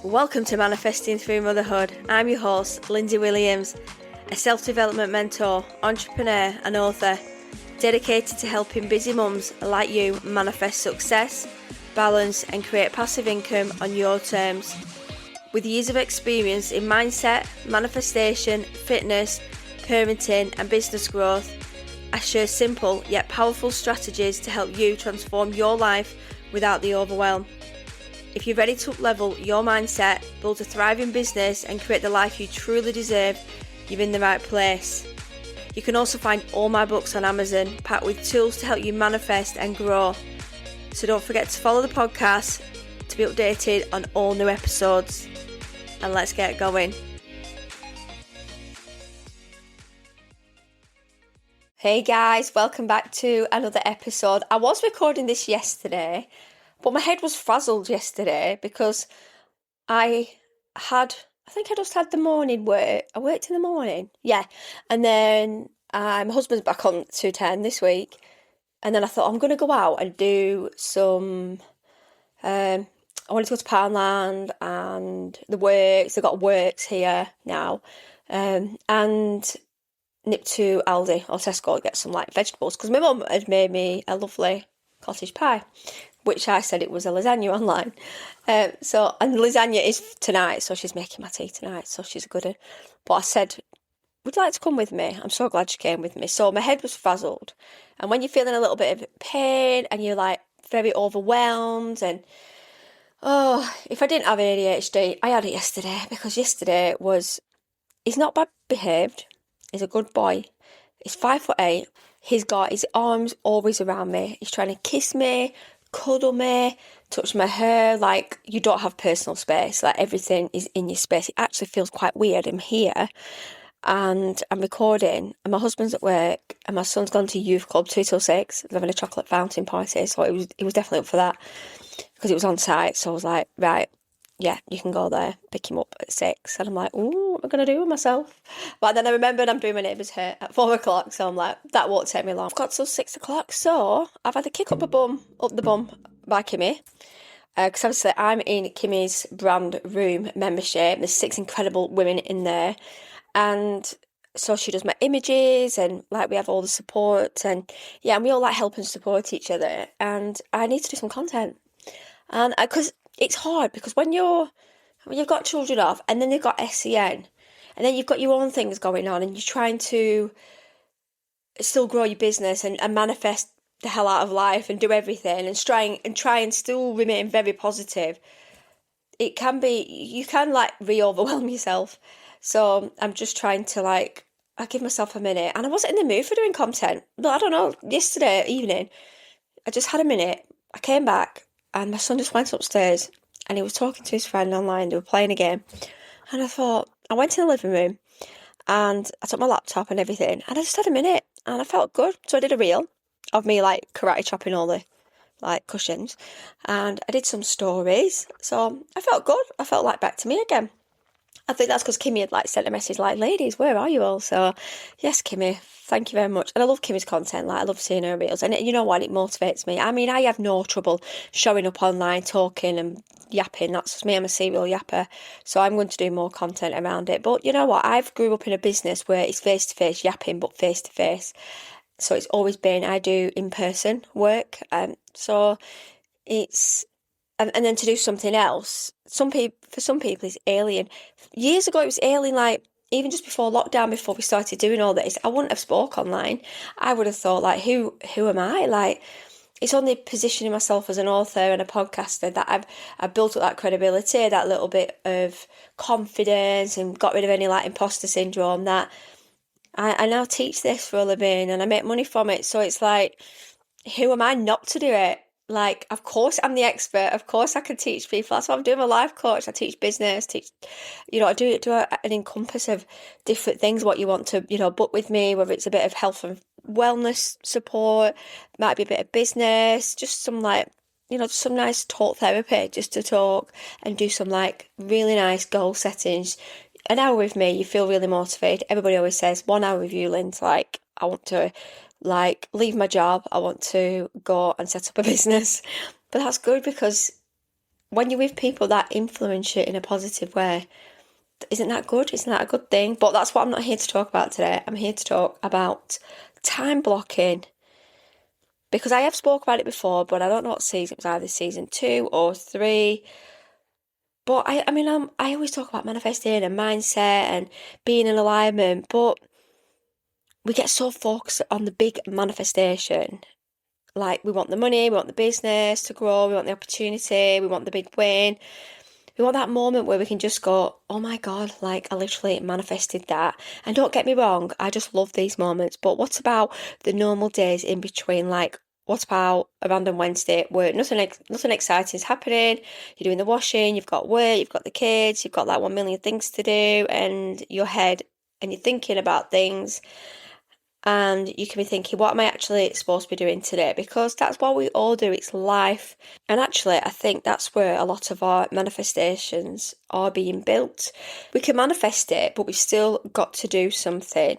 Welcome to Manifesting Through Motherhood. I'm your host, Lindsay Williams, a self-development mentor, entrepreneur and author, dedicated to helping busy mums like you manifest success, balance and create passive income on your terms. With years of experience in mindset, manifestation, fitness, parenting and business growth, I share simple yet powerful strategies to help you transform your life without the overwhelm. If you're ready to up-level your mindset, build a thriving business and create the life you truly deserve, you're in the right place. You can also find all my books on Amazon, packed with tools to help you manifest and grow. So don't forget to follow the podcast to be updated on all new episodes. And let's get going. Hey guys, welcome back to another episode. I was recording this yesterday, but my head was frazzled yesterday because I think I just had the morning work. I worked in the morning, yeah. And then my husband's back on 210 this week. And then I thought I'm going to go out and do some, I wanted to go to Poundland and the Works. They've got Works here now. And nip to Aldi or Tesco to get some like vegetables because my mum had made me a lovely cottage pie, which I said it was a lasagna online. And the lasagna is tonight, so she's making my tea tonight, so she's a good one. But I said, would you like to come with me? I'm so glad she came with me. So my head was frazzled. And when you're feeling a little bit of pain and you're like very overwhelmed and, if I didn't have ADHD, I had it yesterday because yesterday he's not bad behaved. He's a good boy. He's 5'8". He's got his arms always around me. He's trying to kiss me, cuddle me, touch my hair. Like, you don't have personal space. Like, everything is in your space. It actually feels quite weird. I'm here and I'm recording and my husband's at work and my son's gone to youth club 2 till 6. They're having a chocolate fountain party. So he was definitely up for that because it was on site. So I was like, right, yeah, you can go there, pick him up at 6. And I'm like, ooh, what am I going to do with myself? But then I remembered I'm doing my neighbour's hair at 4 o'clock. So I'm like, that won't take me long. I've got till 6 o'clock. So I've had a kick up the bum by Kimmy. Because obviously I'm in Kimmy's brand room membership. There's 6 incredible women in there. And so she does my images and like we have all the support. And yeah, and we all like help and support each other. And I need to do some content. And because it's hard because when you've got children off and then you've got SEN and then you've got your own things going on and you're trying to still grow your business and manifest the hell out of life and do everything and try and still remain very positive, you can like re-overwhelm yourself. So I'm just trying to I give myself a minute, and I wasn't in the mood for doing content, but I don't know, yesterday evening I just had a minute. I came back and my son just went upstairs and he was talking to his friend online. They were playing a game. And I went to the living room and I took my laptop and everything. And I just had a minute and I felt good. So I did a reel of me karate chopping all the cushions. And I did some stories. So I felt good. I felt back to me again. I think that's because Kimmy had sent a message ladies, where are you all? So yes, Kimmy, thank you very much. And I love Kimmy's content. I love seeing her reels. And you know what? It motivates me. I mean, I have no trouble showing up online, talking and yapping. That's just me. I'm a serial yapper. So I'm going to do more content around it. But you know what? I've grew up in a business where it's face-to-face yapping, but face-to-face. So it's always been, I do in-person work. So it's... And then to do something else, for some people it's alien. Years ago it was alien, even just before lockdown, before we started doing all this, I wouldn't have spoke online. I would have thought who am I? It's only positioning myself as an author and a podcaster that I've built up that credibility, that little bit of confidence, and got rid of any imposter syndrome. That I now teach this for a living and I make money from it. So it's who am I not to do it? Of course I'm the expert. Of course I can teach people. That's what I'm doing. I'm a life coach. I teach business, I do an encompass of different things, what you want to, book with me, whether it's a bit of health and wellness support, might be a bit of business, just some some nice talk therapy, just to talk and do some really nice goal settings. An hour with me, you feel really motivated. Everybody always says 1 hour with you, Lynn. I want to leave my job. I want to go and set up a business. But that's good because when you're with people that influence you in a positive way, isn't that good? Isn't that a good thing? But that's what I'm not here to talk about today. I'm here to talk about time blocking. Because I have spoke about it before, but I don't know what season. It was either season 2 or 3. But I always talk about manifesting and mindset and being in alignment, but we get so focused on the big manifestation. Like, we want the money, we want the business to grow, we want the opportunity, we want the big win. We want that moment where we can just go, oh my God, like, I literally manifested that. And don't get me wrong, I just love these moments. But what about the normal days in between? Like, what about a random Wednesday where nothing exciting is happening? You're doing the washing, you've got work, you've got the kids, you've got like 1 million things to do, and your head, and you're thinking about things. And you can be thinking, what am I actually supposed to be doing today? Because that's what we all do, it's life. And actually, I think that's where a lot of our manifestations are being built. We can manifest it, but we've still got to do something.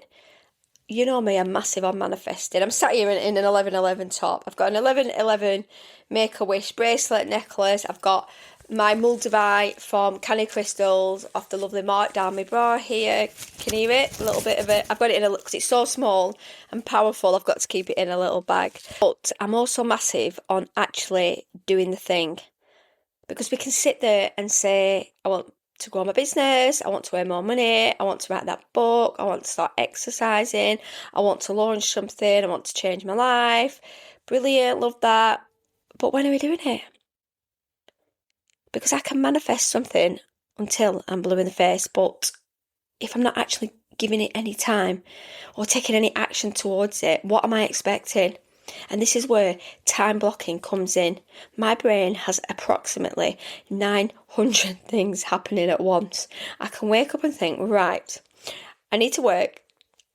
You know me, I'm massive on manifesting. I'm sat here in an 1111 top. I've got an 1111 Make-A-Wish bracelet necklace. I've got my Moldavite from Canny Crystals off the lovely mark down my bra here. Can you hear it? A little bit of it. I've got it in because it's so small and powerful. I've got to keep it in a little bag. But I'm also massive on actually doing the thing. Because we can sit there and say, I want to grow my business, I want to earn more money, I want to write that book, I want to start exercising, I want to launch something, I want to change my life. Brilliant, love that. But when are we doing it? Because I can manifest something until I'm blue in the face, but if I'm not actually giving it any time or taking any action towards it, what am I expecting? And this is where time blocking comes in. My brain has approximately 900 things happening at once. I can wake up and think, right, I need to work.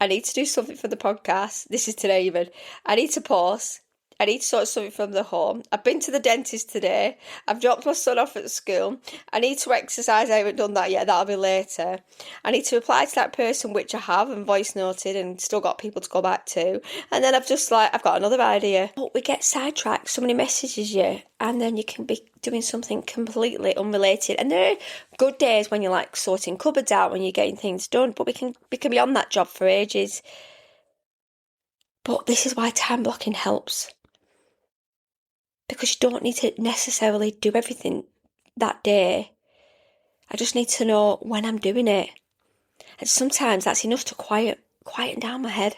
I need to do something for the podcast. This is today even. I need to pause. I need to sort something from the home. I've been to the dentist today. I've dropped my son off at school. I need to exercise. I haven't done that yet. That'll be later. I need to reply to that person, which I have, and voice noted and still got people to go back to. And then I've got another idea. But we get sidetracked. Somebody messages you and then you can be doing something completely unrelated. And there are good days when you're like sorting cupboards out, when you're getting things done. But we can be on that job for ages. But this is why time blocking helps. Because you don't need to necessarily do everything that day. I just need to know when I'm doing it. And sometimes that's enough to quieten down my head.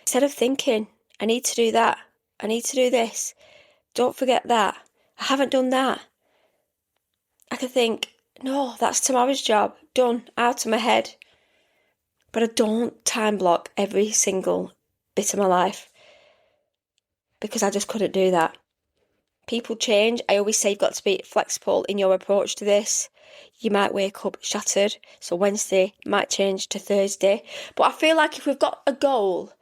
Instead of thinking, I need to do that, I need to do this, don't forget that, I haven't done that. I can think, no, that's tomorrow's job, done, out of my head. But I don't time block every single bit of my life. Because I just couldn't do that. People change. I always say you've got to be flexible in your approach to this. You might wake up shattered, so Wednesday might change to Thursday. But I feel like if we've got a goal,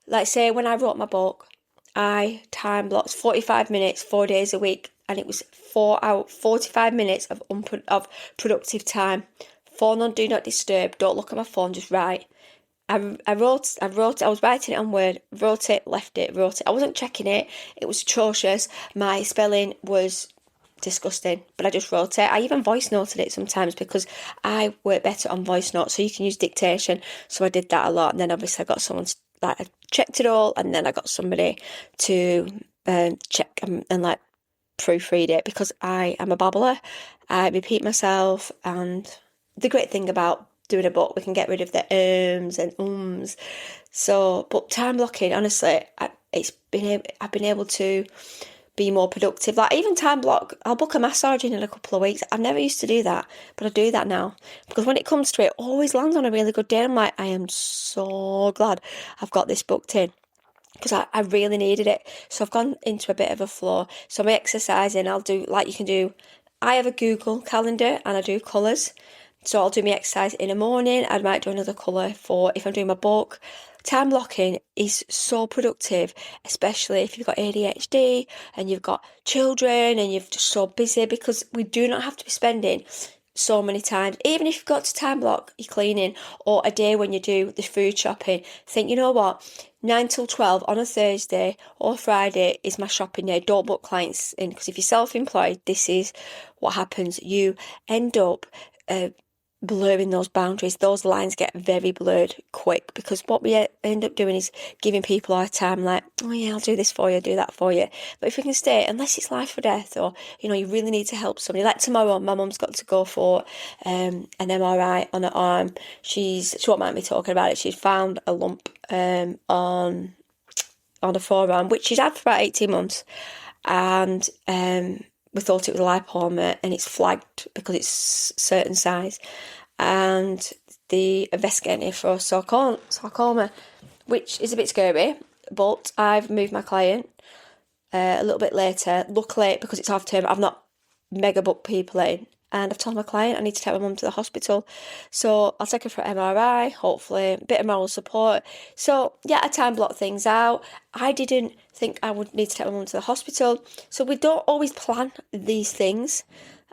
like say when I wrote my book, I time blocked 45 minutes, 4 days a week, and it was 45 minutes of productive time. Phone on do not disturb, don't look at my phone, just write. I wrote, I was writing it on Word, wrote it, left it, wrote it. I wasn't checking it. It was atrocious. My spelling was disgusting, but I just wrote it. I even voice noted it sometimes because I work better on voice notes, so you can use dictation. So I did that a lot. And then obviously I got someone, like, I checked it all, and then I got somebody to check and like proofread it because I am a babbler. I repeat myself, and the great thing about doing a book, we can get rid of the ums and ums. So, but time blocking, honestly, I've been able to be more productive. Like even time block, I'll book a massage in a couple of weeks. I've never used to do that, but I do that now because when it comes to it, it always lands on a really good day. I'm like, I am so glad I've got this booked in because I really needed it. So I've gone into a bit of a flow. So I'm exercising. I'll do like you can do. I have a Google calendar and I do colours. So I'll do my exercise in the morning. I might do another colour for if I'm doing my book. Time blocking is so productive, especially if you've got ADHD and you've got children and you're just so busy, because we do not have to be spending so many times. Even if you've got to time block your cleaning or a day when you do the food shopping, think, you know what, 9 till 12 on a Thursday or Friday is my shopping day. Don't book clients in, because if you're self-employed, this is what happens. You end up blurring those boundaries. Those lines get very blurred quick, because what we end up doing is giving people our time, like, oh yeah, I'll do this for you, do that for you. But if we can stay, unless it's life or death, or you really need to help somebody, like tomorrow my mum's got to go for an MRI on her arm. She won't mind me talking about it. She's found a lump on her forearm, which she's had for about 18 months, and we thought it was a lipoma, and it's flagged because it's certain size, and the investigating for sarcoma, which is a bit scary. But I've moved my client a little bit later. Luckily, because it's half term, I've not mega booked people in, and I've told my client I need to take my mum to the hospital, so I'll take her for an MRI, hopefully a bit of moral support. So yeah, I time block things out. I didn't think I would need to take my mum to the hospital, so we don't always plan these things,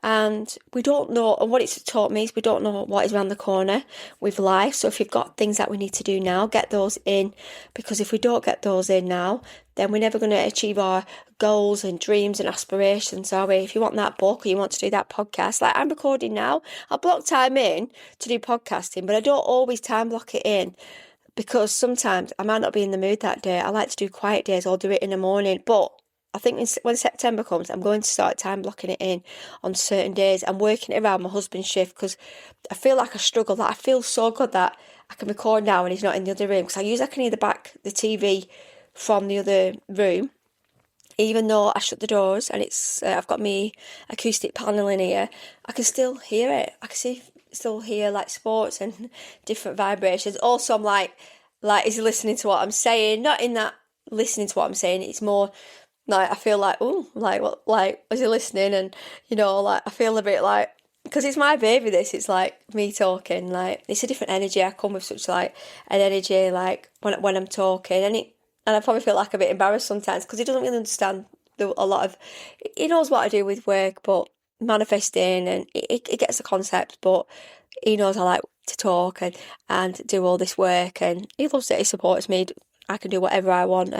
and we don't know. And what it's taught me is we don't know what is around the corner with life. So if you've got things that we need to do now, get those in, because if we don't get those in now, then we're never going to achieve our goals and dreams and aspirations, are we? If you want that book or you want to do that podcast, like I'm recording now, I'll block time in to do podcasting, but I don't always time block it in, because sometimes I might not be in the mood that day. I like to do quiet days or do it in the morning. But I think when September comes, I'm going to start time blocking it in on certain days. I'm working it around my husband's shift, because I feel like I struggle. That I feel so good that I can record now and he's not in the other room, because I can either back the TV from the other room, even though I shut the doors and it's I've got me acoustic panel in here, I can still hear it. I can still hear like sports and different vibrations. Also, I'm like, is he listening to what I'm saying? Not in that listening to what I'm saying. It's more like I feel like, oh, like what, like is he listening? And like I feel a bit like, because it's my baby. It's like me talking. Like it's a different energy. I come with such like an energy like when I'm talking, and I probably feel like a bit embarrassed sometimes, because he doesn't really understand a lot of. He knows what I do with work, but manifesting, and he gets the concept, but he knows I like to talk and do all this work, and he loves it. He supports me. I can do whatever I want,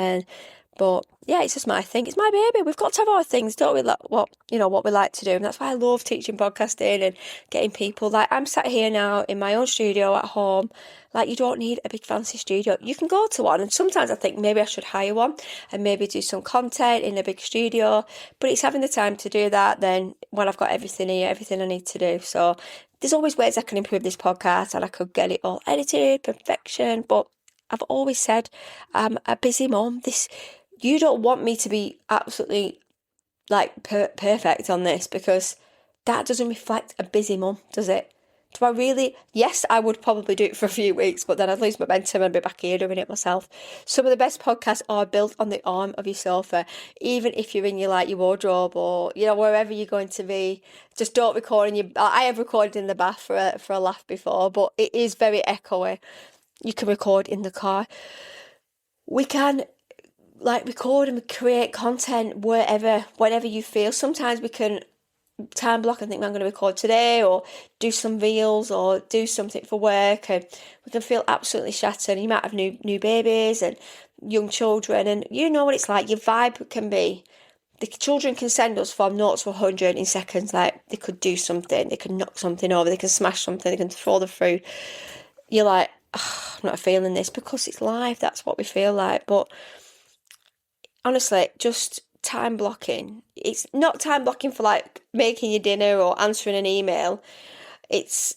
but yeah, it's just my thing. It's my baby. We've got to have our things, don't we? Like what we like to do, and that's why I love teaching podcasting and getting people. Like I'm sat here now in my own studio at home. Like you don't need a big fancy studio. You can go to one, and sometimes I think maybe I should hire one and maybe do some content in a big studio. But it's having the time to do that then when I've got everything here, everything I need to do. So there's always ways I can improve this podcast, and I could get it all edited, perfection. But I've always said I'm a busy mom. You don't want me to be absolutely like perfect on this, because that doesn't reflect a busy mum, does it? Do I really? Yes, I would probably do it for a few weeks, but then I'd lose momentum and be back here doing it myself. Some of the best podcasts are built on the arm of your sofa, even if you're in your wardrobe or wherever you're going to be. Just don't record in your. I have recorded in the bath for a laugh before, but it is very echoey. You can record in the car. We can record and create content whenever you feel. Sometimes we can time block and think, I'm going to record today, or do some reels or do something for work, and we can feel absolutely shattered. You might have new babies and young children, and you know what it's like. Your vibe can be, the children can send us from 0 to 100 in seconds. Like they could do something, they can knock something over, they can smash something, they can throw the food. You're like, oh, I'm not feeling this, because it's life. That's what we feel like. But honestly, just time blocking. It's not time blocking for like making your dinner or answering an email. It's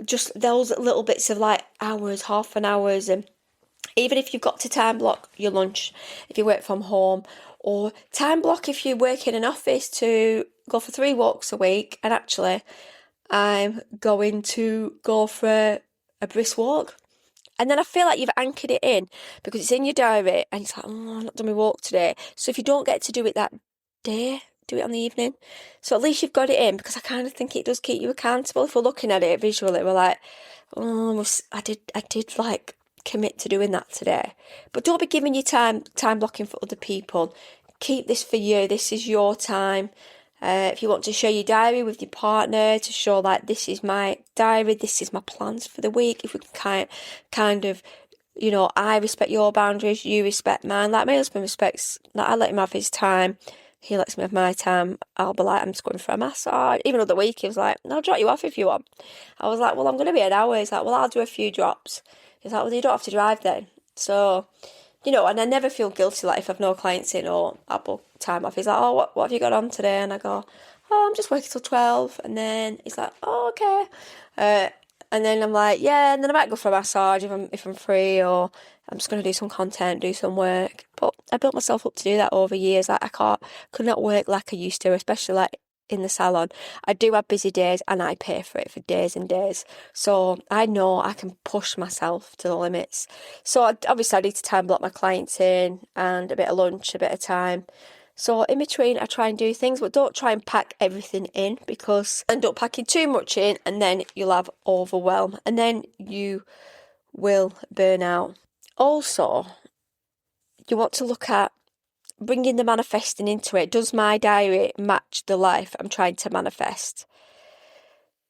just those little bits of like hours, half an hours, and even if you've got to time block your lunch, if you work from home, or time block if you work in an office to go for 3 walks a week. And actually, I'm going to go for a brisk walk. And then I feel like you've anchored it in, because it's in your diary, and it's like, oh, I've not done my walk today. So if you don't get to do it that day, do it on the evening. So at least you've got it in, because I kind of think it does keep you accountable. If we're looking at it visually, we're like, oh, I did like commit to doing that today. But don't be giving your time blocking for other people. Keep this for you. This is your time. If you want to share your diary with your partner to show like, this is my diary, this is my plans for the week. If we can kind of, I respect your boundaries, you respect mine. Like my husband respects, like I let him have his time. He lets me have my time. I'll be like, I'm just going for a massage. Even the other week, he was like, I'll drop you off if you want. I was like, well, I'm going to be an hour. He's like, well, I'll do a few drops. He's like, well, you don't have to drive then. So, and I never feel guilty, like, if I've no clients in or I book time off. He's like, oh, what have you got on today? And I go, oh, I'm just working till 12. And then he's like, oh, okay. And then I'm like, yeah, and then I might go for a massage if I'm free, or I'm just going to do some content, do some work. But I built myself up to do that over years. Like, could not work like I used to, especially like in the salon. I do have busy days and I pay for it for days and days. So I know I can push myself to the limits. So obviously I need to time block my clients in and a bit of lunch, a bit of time. So in between, I try and do things, but don't try and pack everything in, because end up packing too much in and then you'll have overwhelm and then you will burn out. Also, you want to look at bringing the manifesting into it. Does my diary match the life I'm trying to manifest?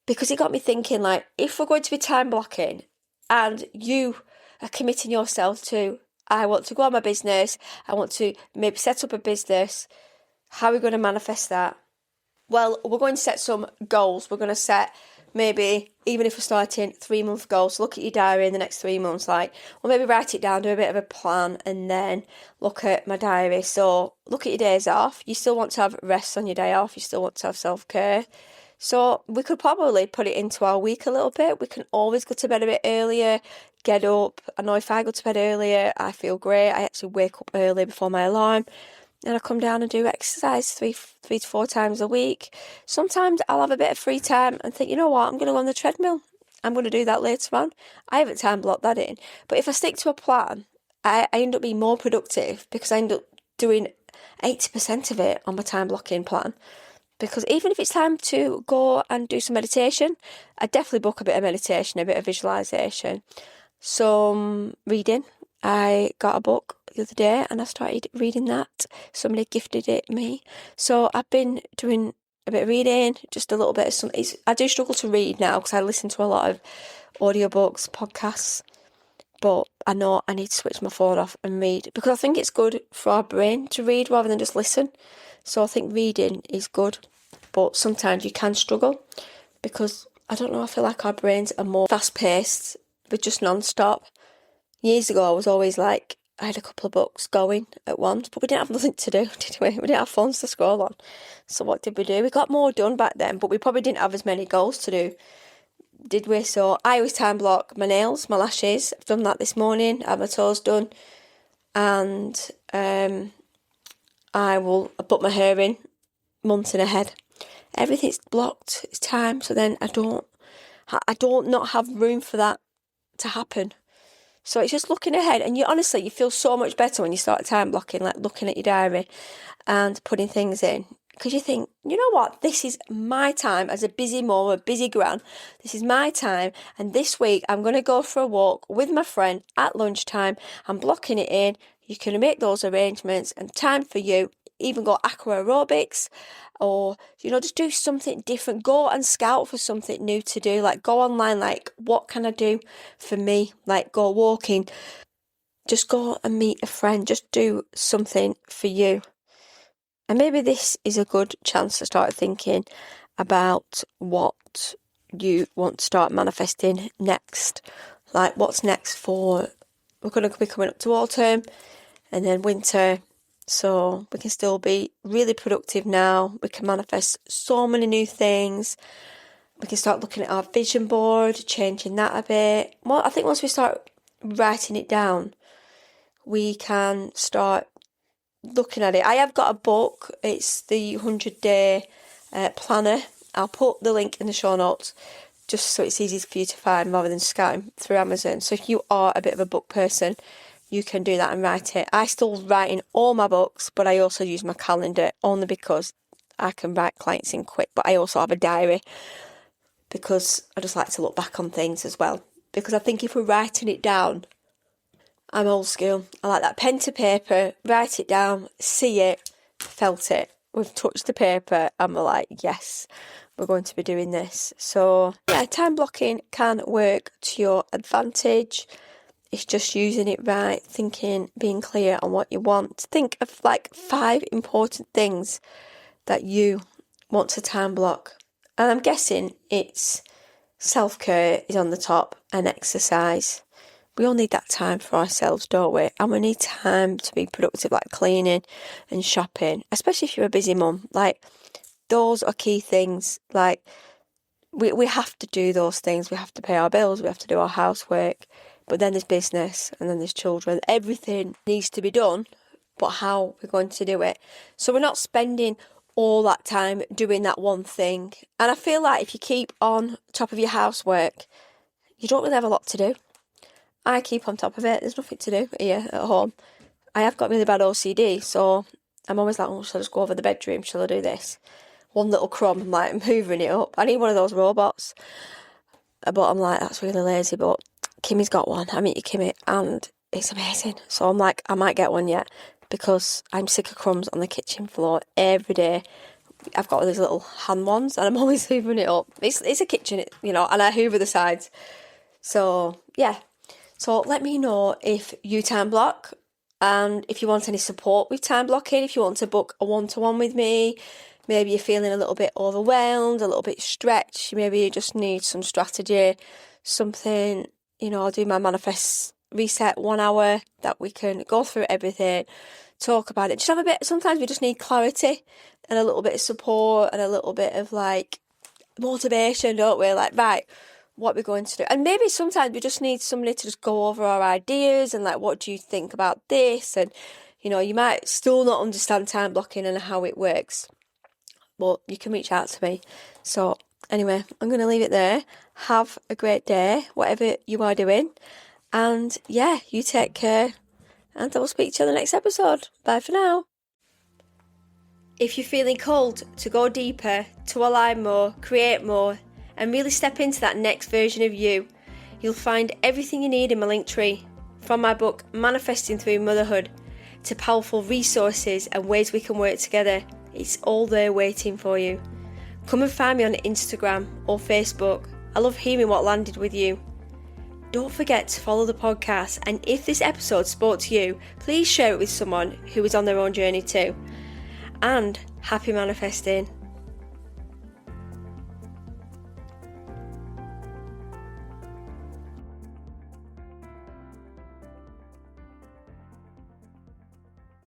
Because it got me thinking, like, if we're going to be time blocking and you are committing yourself to, I want to grow my business, I want to maybe set up a business, how are we going to manifest that? Well, we're going to set some goals. We're going to set, maybe, even if we're starting 3-month goals, look at your diary in the next 3 months, like, or maybe write it down, do a bit of a plan, and then look at my diary. So look at your days off. You still want to have rest on your day off. You still want to have self-care. So we could probably put it into our week a little bit. We can always go to bed a bit earlier, get up. I know if I go to bed earlier, I feel great. I actually wake up early before my alarm. And I come down and do exercise three to 4 times a week. Sometimes I'll have a bit of free time and think, you know what, I'm going to go on the treadmill. I'm going to do that later on. I haven't time blocked that in. But if I stick to a plan, I end up being more productive, because I end up doing 80% of it on my time blocking plan. Because even if it's time to go and do some meditation, I definitely book a bit of meditation, a bit of visualization, some reading. I got a book the other day and I started reading that. Somebody gifted it me. So I've been doing a bit of reading, just a little bit of something. I do struggle to read now because I listen to a lot of audiobooks, podcasts, but I know I need to switch my phone off and read, because I think it's good for our brain to read rather than just listen. So I think reading is good, but sometimes you can struggle because, I don't know, I feel like our brains are more fast-paced with just non-stop. Years ago, I was always like, I had a couple of books going at once, but we didn't have nothing to do, did we? We didn't have phones to scroll on. So what did we do? We got more done back then, but we probably didn't have as many goals to do, did we? So I always time block my nails, my lashes. I've done that this morning. I have my toes done. And I will put my hair in months in ahead. Everything's blocked. It's time. So then I don't not have room for that to happen. So it's just looking ahead, and you feel so much better when you start time blocking, like looking at your diary and putting things in, because you think, you know what, this is my time as a busy mom, a busy gran. This is my time, and this week I'm going to go for a walk with my friend at lunchtime. I'm blocking it in. You can make those arrangements, and time for you. Even go aqua aerobics, or just do something different. Go and scout for something new to do. Like, go online, like, what can I do for me? Like, go walking, just go and meet a friend, just do something for you. And maybe this is a good chance to start thinking about what you want to start manifesting next. Like, what's next we're going to be coming up to autumn and then winter. So we can still be really productive now. We can manifest so many new things. We can start looking at our vision board, changing that a bit. Well, I think once we start writing it down, we can start looking at it. I have got a book. It's the 100-day planner. I'll put the link in the show notes just so it's easy for you to find rather than scouting through Amazon. So if you are a bit of a book person, you can do that and write it. I still write in all my books, but I also use my calendar only because I can write clients in quick. But I also have a diary because I just like to look back on things as well. Because I think if we're writing it down, I'm old school. I like that pen to paper, write it down, see it, felt it. we've touched the paper and we're like, yes, we're going to be doing this. So yeah, time blocking can work to your advantage. It's just using it right, thinking, being clear on what you want. Think of like 5 important things that you want to time block. And I'm guessing it's self-care is on the top and exercise. We all need that time for ourselves, don't we? And we need time to be productive, like cleaning and shopping, especially if you're a busy mum. Like, those are key things. Like, we have to do those things. We have to pay our bills. We have to do our housework. But then there's business and then there's children. Everything needs to be done, but how we're going to do it. So we're not spending all that time doing that one thing. And I feel like if you keep on top of your housework, you don't really have a lot to do. I keep on top of it. There's nothing to do here at home. I have got really bad OCD, so I'm always like, oh, shall I just go over the bedroom? Shall I do this? One little crumb, I'm like moving it up. I need one of those robots. But I'm like, that's really lazy. But Kimmy's got one. I meet Kimmy and it's amazing. So I'm like, I might get one yet because I'm sick of crumbs on the kitchen floor every day. I've got these little hand ones and I'm always hoovering it up. It's a kitchen, and I hoover the sides. So, yeah. So let me know if you time block and if you want any support with time blocking, if you want to book a one-to-one with me. Maybe you're feeling a little bit overwhelmed, a little bit stretched. Maybe you just need some strategy, something, I'll do my Manifest Reset 1 hour that we can go through everything, talk about it. Just have a bit, sometimes we just need clarity and a little bit of support and a little bit of like motivation, don't we? Like, right, what we're going to do. And maybe sometimes we just need somebody to just go over our ideas and like, what do you think about this? And, you might still not understand time blocking and how it works, but you can reach out to me. So anyway, I'm going to leave it there. Have a great day, whatever you are doing. And yeah, you take care. And I will speak to you on the next episode. Bye for now. If you're feeling called to go deeper, to align more, create more, and really step into that next version of you, you'll find everything you need in my linktree. From my book, Manifesting Through Motherhood, to powerful resources and ways we can work together. It's all there waiting for you. Come and find me on Instagram or Facebook. I love hearing what landed with you. Don't forget to follow the podcast, and if this episode spoke to you, please share it with someone who is on their own journey too. And happy manifesting.